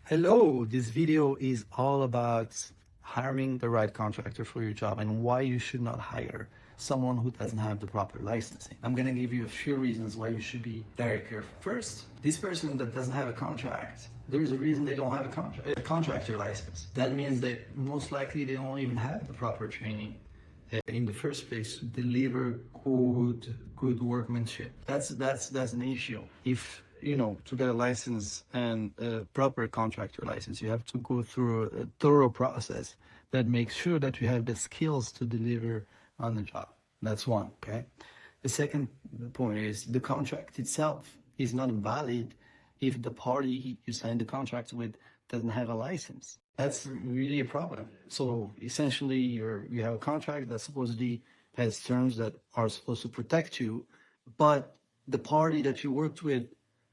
Hello, this video is all about hiring the right contractor for your job and why you should not hire someone who doesn't have the proper licensing. I'm going to give you a few reasons why you should be very careful. First, this person that doesn't have a contract, there's a reason they don't have a contractor license. That means that most likely they don't even have the proper training in the first place to deliver good workmanship. That's an issue. If to get a license and a proper contractor license, you have to go through a thorough process that makes sure that you have the skills to deliver on the job. That's one, okay? The second point is the contract itself is not valid if the party you signed the contract with doesn't have a license. That's really a problem. So essentially you have a contract that supposedly has terms that are supposed to protect you, but the party that you worked with,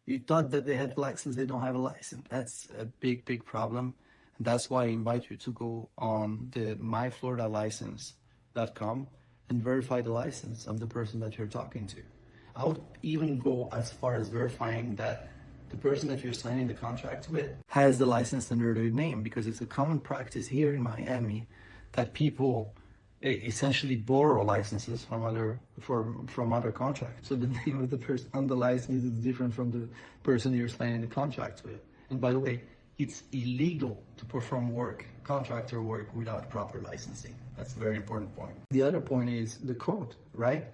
you thought that they had a license, they don't have a license. That's a big problem. And that's why I invite you to go on the myfloridalicense.com and verify the license of the person that you're talking to. I would even go as far as verifying that the person that you're signing the contract with has the license under their name, because it's a common practice here in Miami that people essentially borrow licenses from other contracts. So the name of the person on the license is different from the person you're signing the contract with. And by the way, it's illegal to perform contractor work without proper licensing. That's a very important point. The other point is the code, right?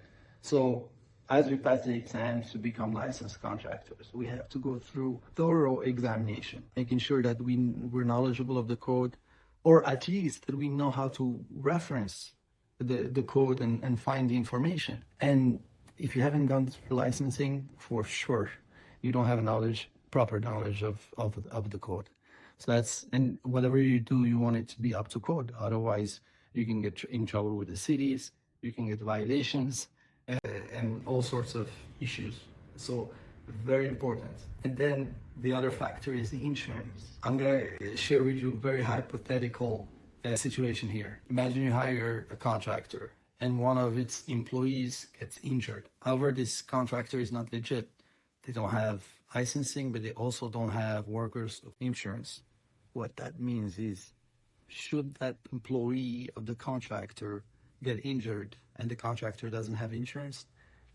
So as we pass the exams to become licensed contractors, we have to go through thorough examination, making sure that we're knowledgeable of the code, or at least that we know how to reference the code and find the information. And if you haven't gone through licensing, for sure, you don't have proper knowledge of the code. So and whatever you do, you want it to be up to code. Otherwise, you can get in trouble with the cities, you can get violations, and all sorts of issues. So very important. And then the other factor is the insurance. I'm gonna share with you a very hypothetical situation here. Imagine you hire a contractor and one of its employees gets injured. However, this contractor is not legit. They don't have licensing, but they also don't have workers' insurance. What that means is, should that employee of the contractor get injured and the contractor doesn't have insurance,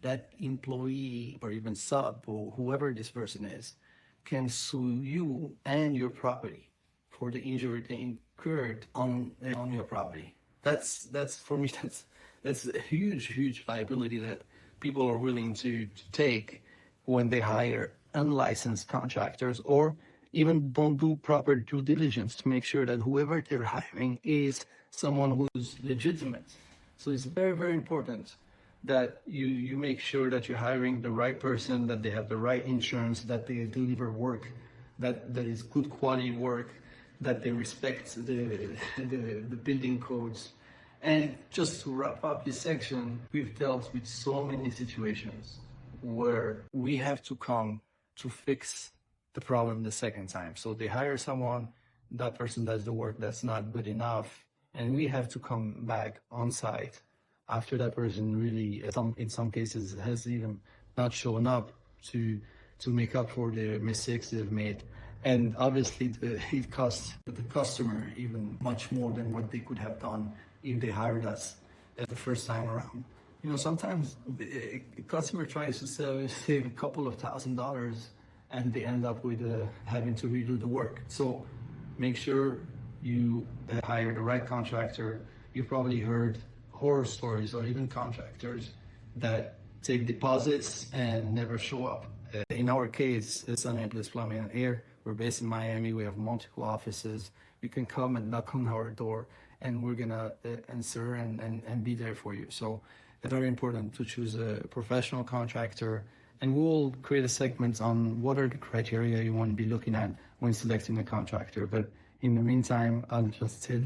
that employee or even sub or whoever this person is can sue you and your property for the injury they incurred on your property. That's for me, that's a huge liability that people are willing to take when they hire unlicensed contractors, or even don't do proper due diligence to make sure that whoever they're hiring is someone who's legitimate. So it's very important that you make sure that you're hiring the right person, that they have the right insurance, that they deliver work that is good quality work, that they respect the building codes. And just to wrap up this section, we've dealt with so many situations where we have to come to fix the problem the second time. So they hire someone, that person does the work that's not good enough, and we have to come back on site after that person really, in some cases, has even not shown up to make up for the mistakes they've made. And obviously, it costs the customer even much more than what they could have done if they hired us the first time around. Sometimes a customer tries to save a couple of $1,000s, and they end up with having to redo the work. So make sure you hire the right contractor. You probably heard horror stories, or even contractors that take deposits and never show up. In our case, it's Uninsured Plumbing and Air. We're based in Miami. We have multiple offices. You can come and knock on our door, and we're gonna answer and be there for you. So it's very important to choose a professional contractor, and we'll create a segment on what are the criteria you want to be looking at when selecting a contractor. But in the meantime, I'll just say